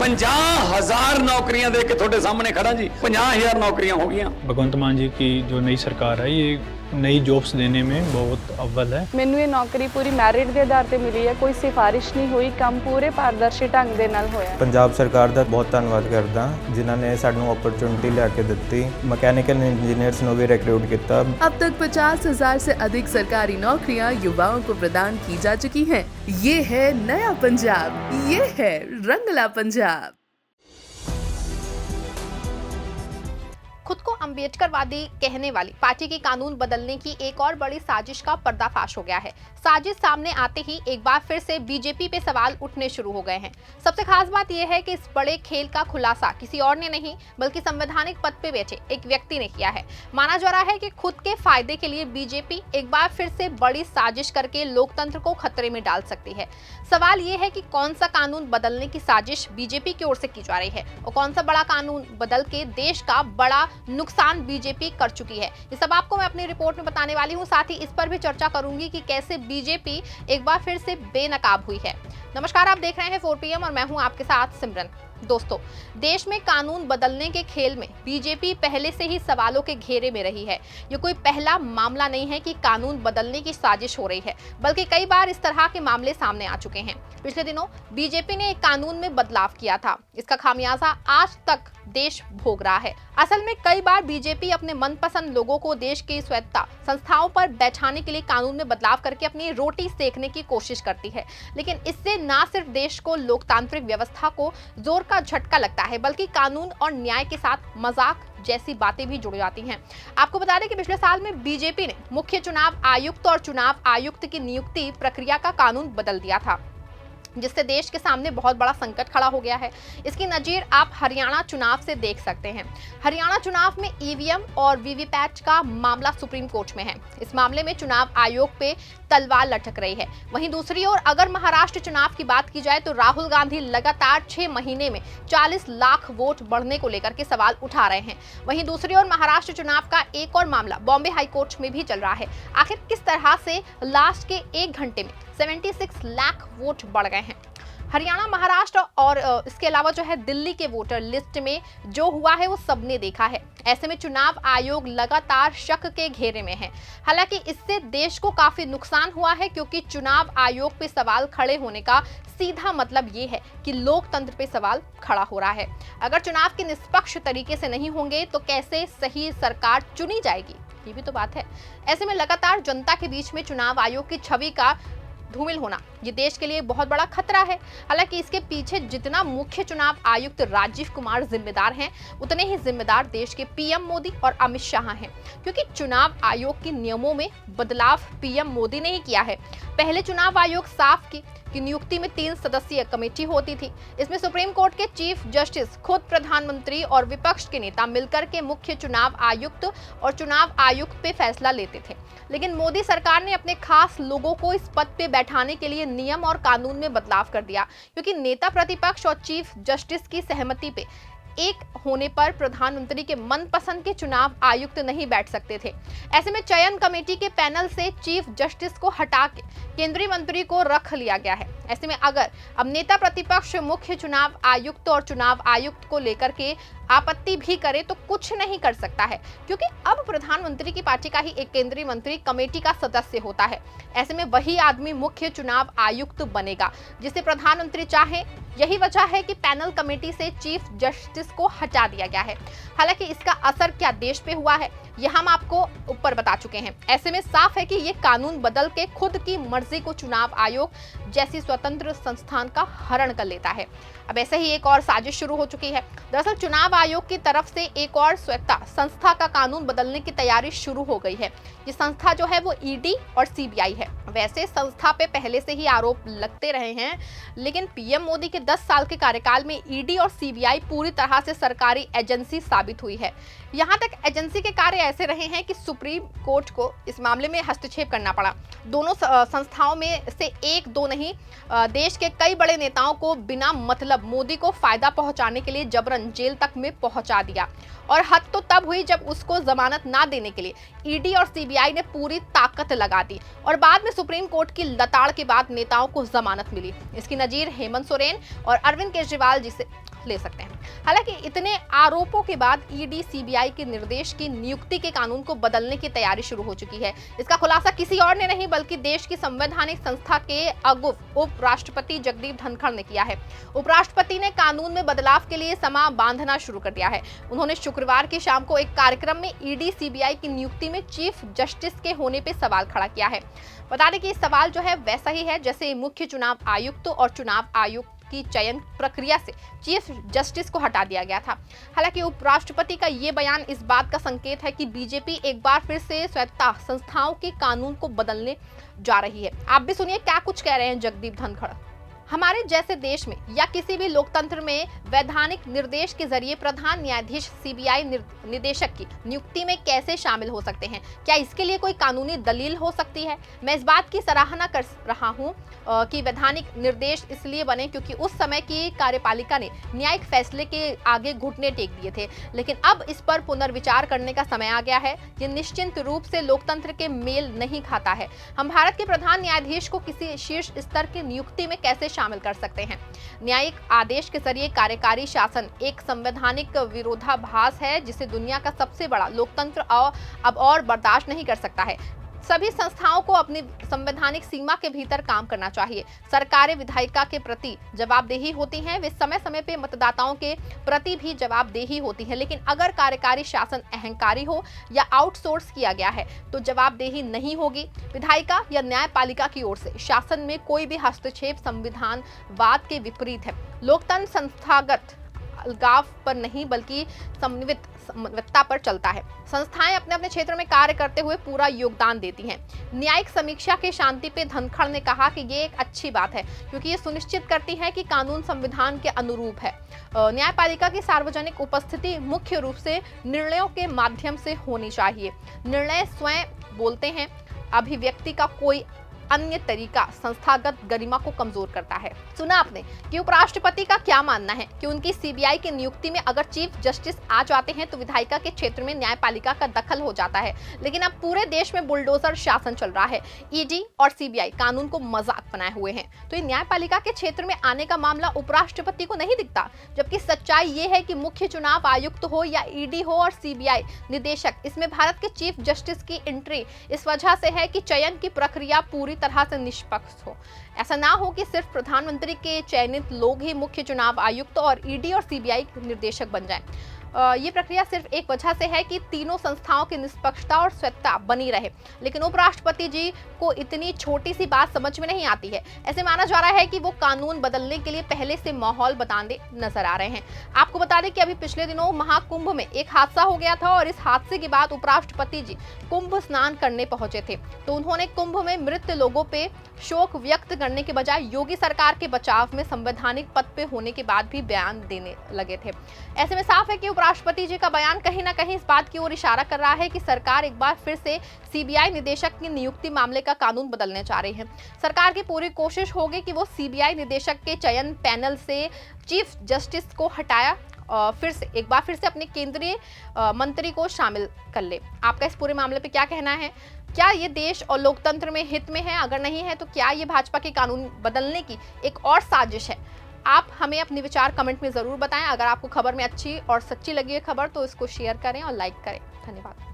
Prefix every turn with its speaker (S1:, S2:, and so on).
S1: 50,000 नौकरियां दे के थोड़े सामने खड़ा जी। 50,000 नौकरियां हो गई।
S2: भगवंत मान जी की जो नई सरकार है ये नई जॉब्स देने में बहुत अव्वल है।
S3: ਮੈਨੂੰ ਇਹ ਨੌਕਰੀ ਪੂਰੀ ਮੈਰਿਟ ਦੇ ਆਧਾਰ ਤੇ ਮਿਲੀ ਹੈ, ਕੋਈ ਸਿਫਾਰਿਸ਼ ਨਹੀਂ ਹੋਈ, ਕੰਮ ਪੂਰੇ ਪਾਰਦਰਸ਼ੀ ਢੰਗ ਦੇ ਨਾਲ ਹੋਇਆ।
S4: ਪੰਜਾਬ ਸਰਕਾਰ ਦਾ ਬਹੁਤ ਧੰਨਵਾਦ ਕਰਦਾ ਜਿਨ੍ਹਾਂ ਨੇ ਸਾਨੂੰ ਓਪਰਚੁਨਿਟੀ ਲਿਆ ਕੇ ਦਿੱਤੀ। ਮਕੈਨੀਕਲ ਇੰਜੀਨੀਅਰਸ ਨੂੰ ਵੀ ਰਿਕरूट ਕੀਤਾ।
S5: अब तक 50,000 से अधिक सरकारी नौकरियां युवाओं को प्रदान की जा चुकी हैं। ये है नया पंजाब, ये है रंगला पंजाब।
S6: खुद को अम्बेडकरवादी कहने वाली पार्टी की कानून बदलने की एक और बड़ी साजिश का पर्दाफाश हो गया है। साजिश सामने आते ही एक बार फिर से बीजेपी पे सवाल उठने शुरू हो गए हैं। सबसे खास बात यह है कि इस बड़े खेल का खुलासा किसी और ने नहीं बल्कि संवैधानिक पद पे बैठे एक व्यक्ति ने किया है। माना जा रहा है कि खुद के फायदे के लिए बीजेपी एक बार फिर से बड़ी साजिश करके लोकतंत्र को खतरे में डाल सकती है। सवाल ये है कि कौन सा कानून बदलने की साजिश बीजेपी की ओर से की जा रही है और कौन सा बड़ा कानून बदल के देश का बड़ा नुकसान बीजेपी कर चुकी है। ये सब आपको मैं अपनी रिपोर्ट में बताने वाली हूँ। साथ ही इस पर भी चर्चा करूंगी कि कैसे बीजेपी एक बार फिर से बेनकाब हुई है। नमस्कार, आप देख रहे हैं 4 PM और मैं हूँ आपके साथ सिमरन। दोस्तों, देश में कानून बदलने के खेल में बीजेपी पहले से ही सवालों के घेरे में रही है। ये कोई पहला मामला नहीं है कि कानून बदलने की साजिश हो रही है, बल्कि कई बार इस तरह के मामले सामने आ चुके हैं। पिछले दिनों बीजेपी ने एक कानून में बदलाव किया था, इसका खामियाजा आज तक देश भोग रहा है। असल में कई बार बीजेपी अपने मनपसंद लोगों को देश की स्वायत्ता संस्थाओं पर बैठाने के लिए कानून में बदलाव करके अपनी रोटी सेकने की कोशिश करती है, लेकिन इससे न सिर्फ देश को लोकतांत्रिक व्यवस्था को जोर का झटका लगता है, बल्कि कानून और न्याय के साथ मजाक जैसी बातें भी जुड़ जाती हैं। आपको बता दें कि पिछले साल में बीजेपी ने मुख्य चुनाव आयुक्त और चुनाव आयुक्त की नियुक्ति प्रक्रिया का कानून बदल दिया था, जिससे देश के सामने बहुत बड़ा संकट खड़ा हो गया है। इसकी नजीर आप हरियाणा चुनाव से देख सकते हैं। हरियाणा चुनाव में ईवीएम और वीवीपैट का मामला सुप्रीम कोर्ट में है। इस मामले में चुनाव आयोग पे तलवार लटक रही है। वहीं दूसरी ओर अगर महाराष्ट्र चुनाव की बात की जाए तो राहुल गांधी लगातार 6 महीने में 40 लाख वोट बढ़ने को लेकर के सवाल उठा रहे हैं। वहीं दूसरी ओर महाराष्ट्र चुनाव का एक और मामला बॉम्बे हाईकोर्ट में भी चल रहा है। आखिर किस तरह से लास्ट के 1 घंटे में 76 लाख वोट बढ़ गए हैं। हरियाणा, महाराष्ट्र और इसके अलावा जो है दिल्ली के वोटर लिस्ट में जो हुआ है वो सबने देखा है। ऐसे में चुनाव आयोग लगातार शक के घेरे में है। हालांकि इससे देश को काफी नुकसान हुआ है, क्योंकि चुनाव आयोग पे सवाल खड़े होने का सीधा मतलब ये है कि लोकतंत्र पे सवाल खड़ा हो रहा है। अगर चुनाव के निष्पक्ष तरीके से नहीं होंगे तो कैसे सही सरकार चुनी जाएगी, ये भी तो बात है। ऐसे में लगातार जनता के बीच में चुनाव आयोग की छवि का धूमिल होना ये देश के लिए बहुत बड़ा खतरा है। हालांकि इसके पीछे जितना मुख्य चुनाव आयुक्त राजीव कुमार जिम्मेदार हैं, उतने ही जिम्मेदार देश के पीएम मोदी और अमित शाह हैं, क्योंकि चुनाव आयोग के नियमों में बदलाव पीएम मोदी ने ही किया है। पहले चुनाव आयोग साफ की नियुक्ति में 3 सदस्यीय कमेटी होती थी। इसमें सुप्रीम कोर्ट के चीफ जस्टिस, खुद प्रधानमंत्री और विपक्ष के नेता मिलकर के मुख्य चुनाव आयुक्त और चुनाव आयुक्त पे फैसला लेते थे। लेकिन मोदी सरकार ने अपने खास लोगों को इस पद पे बैठाने के लिए नियम और कानून में बदलाव कर दिया, क्योंकि नेता प्रतिपक्ष और चीफ जस्टिस की सहमति पे एक होने पर प्रधानमंत्री के मनपसंद के चुनाव आयुक्त नहीं बैठ सकते थे। ऐसे में चयन कमेटी के पैनल से चीफ जस्टिस को हटा के केंद्रीय मंत्री को रख लिया गया है। ऐसे में अगर अब नेता प्रतिपक्ष मुख्य चुनाव आयुक्त और चुनाव आयुक्त को लेकर के आपत्ति भी करे तो कुछ नहीं कर सकता है, क्योंकि अब प्रधानमंत्री की पार्टी का ही एक केंद्रीय मंत्री कमेटी का सदस्य होता है। ऐसे में वही आदमी मुख्य चुनाव आयुक्त बनेगा जिसे प्रधानमंत्री चाहे। यही वजह है कि पैनल कमेटी से चीफ जस्टिस को हटा दिया गया है। हालांकि इसका असर क्या देश पे हुआ है यह हम आपको ऊपर बता चुके हैं। ऐसे में साफ है कि ये कानून बदल के खुद की मर्जी को चुनाव आयोग जैसी स्वतंत्र संस्थान का हरण कर लेता है। अब ऐसे ही एक और साजिश शुरू हो चुकी है। दरअसल चुनाव आयोग की तरफ से एक और स्वायत्ता संस्था का कानून बदलने की तैयारी शुरू हो गई है। ये संस्था जो है वो ईडी और सीबीआई है। वैसे संस्था पे पहले से ही आरोप लगते रहे हैं, लेकिन पीएम मोदी के 10 साल के कार्यकाल में ईडी और सीबीआई पूरी तरह से सरकारी एजेंसी साबित हुई है। यहाँ तक एजेंसी के कार्य ऐसे रहे हैं कि सुप्रीम कोर्ट को इस मामले में हस्तक्षेप करना पड़ा। दोनों संस्थाओं में से एक दो नहीं, देश के कई बड़े नेताओं को बिना मतलब मोदी को फायदा पहुंचाने के लिए जबरन जेल तक में पहुंचा दिया। और हद तो तब हुई जब उसको जमानत ना देने के लिए ईडी और सीबीआई ने पूरी ताकत लगा दी और बाद में सुप्रीम कोर्ट की लताड़ के बाद नेताओं को जमानत मिली। इसकी नजीर हेमंत सोरेन और अरविंद केजरीवाल ले सकते हैं। हालांकि इतने आरोपों के बाद ईडी सीबीआई के निर्देश की नियुक्ति के कानून को बदलने की तैयारी शुरू हो चुकी है। इसका खुलासा किसी और ने नहीं बल्कि देश की संवैधानिक संस्था के अगुव उपराष्ट्रपति जगदीप धनखड़ ने किया है। उपराष्ट्रपति ने कानून में बदलाव के लिए समा बांधना शुरू कर दिया है। उन्होंने शुक्रवार की शाम को एक कार्यक्रम में ईडी सीबीआई की नियुक्ति में चीफ जस्टिस के होने पे सवाल खड़ा किया है। बता दें कि इस सवाल जो है वैसा ही है जैसे मुख्य चुनाव आयुक्त और चुनाव आयुक्त की चयन प्रक्रिया से चीफ जस्टिस को हटा दिया गया था। हालांकि उपराष्ट्रपति का ये बयान इस बात का संकेत है कि बीजेपी एक बार फिर से स्वायत्ता संस्थाओं के कानून को बदलने जा रही है। आप भी सुनिए क्या कुछ कह रहे हैं जगदीप धनखड़। हमारे जैसे देश में या किसी भी लोकतंत्र में वैधानिक निर्देश के जरिए प्रधान न्यायाधीश सीबीआई निदेशक की नियुक्ति में कैसे शामिल हो सकते हैं? क्या इसके लिए कोई कानूनी दलील हो सकती है? मैं इस बात की सराहना कर रहा हूं कि वैधानिक निर्देश इसलिए बने क्योंकि उस समय की कार्यपालिका ने न्यायिक फैसले के आगे घुटने टेक दिए थे, लेकिन अब इस पर पुनर्विचार करने का समय आ गया है। ये निश्चित रूप से लोकतंत्र के मेल नहीं खाता है। हम भारत के प्रधान न्यायाधीश को किसी शीर्ष स्तर की नियुक्ति में कैसे शामिल कर सकते हैं? न्यायिक आदेश के जरिए कार्यकारी शासन एक संवैधानिक विरोधाभास है जिसे दुनिया का सबसे बड़ा लोकतंत्र अब और बर्दाश्त नहीं कर सकता है। सभी संस्थाओं को अपनी संवैधानिक सीमा के भीतर काम करना चाहिए। सरकारें विधायिका के प्रति जवाबदेही होती हैं, वे समय समय पे मतदाताओं के प्रति भी जवाबदेही होती है, लेकिन अगर कार्यकारी शासन अहंकारी हो या आउटसोर्स किया गया है तो जवाबदेही नहीं होगी। विधायिका या न्यायपालिका की ओर से शासन में कोई भी हस्तक्षेप संविधानवाद के विपरीत है। लोकतंत्र संस्थागत अलगाव पर नहीं बल्कि समन्वितता पर चलता है। संस्थाएं अपने अपने क्षेत्र में कार्य करते हुए पूरा योगदान देती हैं। न्यायिक समीक्षा के शांति पे धनखड़ ने कहा कि ये एक अच्छी बात है क्योंकि ये सुनिश्चित करती है कि कानून संविधान के अनुरूप है। न्यायपालिका की सार्वजनिक उपस्थिति मुख्य रूप से निर्णयों के माध्यम से होनी चाहिए। निर्णय स्वयं बोलते हैं, अभिव्यक्ति का कोई अन्य तरीका संस्थागत गरिमा को कमजोर करता है। सुना आपने कि उपराष्ट्रपति का क्या मानना है कि उनकी सीबीआई की नियुक्ति में अगर चीफ जस्टिस आ जाते हैं तो विधायिका के क्षेत्र में न्यायपालिका का दखल हो जाता है, लेकिन अब पूरे देश में बुलडोजर शासन चल रहा है। ईडी और सीबीआई कानून को मजाक बनाए हुए हैं, तो ये न्यायपालिका के क्षेत्र में आने का मामला उपराष्ट्रपति को नहीं दिखता, जबकि सच्चाई ये है कि मुख्य चुनाव आयुक्त हो या ईडी हो और सीबीआई निदेशक, इसमें भारत के चीफ जस्टिस की एंट्री इस वजह से है कि चयन की प्रक्रिया पूरी तरह से निष्पक्ष हो। ऐसा ना हो कि सिर्फ प्रधानमंत्री के चयनित लोग ही मुख्य चुनाव आयुक्त और ईडी और सीबीआई निर्देशक बन जाएं। ये प्रक्रिया सिर्फ एक वजह से है कि तीनों संस्थाओं की निष्पक्षता और स्वायत्तता बनी रहे, लेकिन उपराष्ट्रपति जी को इतनी छोटी सी बात समझ में नहीं आती है। ऐसे माना जा रहा है कि वो कानून बदलने के लिए पहले से माहौल बताने नजर आ रहे हैं। आपको बता दें कि अभी पिछले दिनों महाकुंभ में एक हादसा हो गया था और इस हादसे के बाद उपराष्ट्रपति जी कुंभ स्नान करने पहुंचे थे, तो उन्होंने कुंभ में मृत लोगों पे शोक व्यक्त करने के बजाय योगी सरकार के बचाव में संवैधानिक पद पे होने के बाद भी बयान देने लगे थे। ऐसे में साफ है कि उपराष्ट्रपति जी का बयान कहीं ना कहीं इस बात की ओर इशारा कर रहा है कि सरकार एक बार फिर से सीबीआई निदेशक की नियुक्ति मामले का कानून बदलने जा रही है। सरकार की पूरी कोशिश होगी कि वो सीबीआई निदेशक के चयन पैनल से चीफ जस्टिस को हटाया एक बार फिर से अपने केंद्रीय मंत्री को शामिल कर ले। आपका इस पूरे मामले पे क्या कहना है? क्या ये देश और लोकतंत्र में हित में है? अगर नहीं है तो क्या ये भाजपा के कानून बदलने की एक और साजिश है? आप हमें अपने विचार कमेंट में जरूर बताएं। अगर आपको खबर में अच्छी और सच्ची लगी है खबर तो इसको शेयर करें और लाइक करें। धन्यवाद।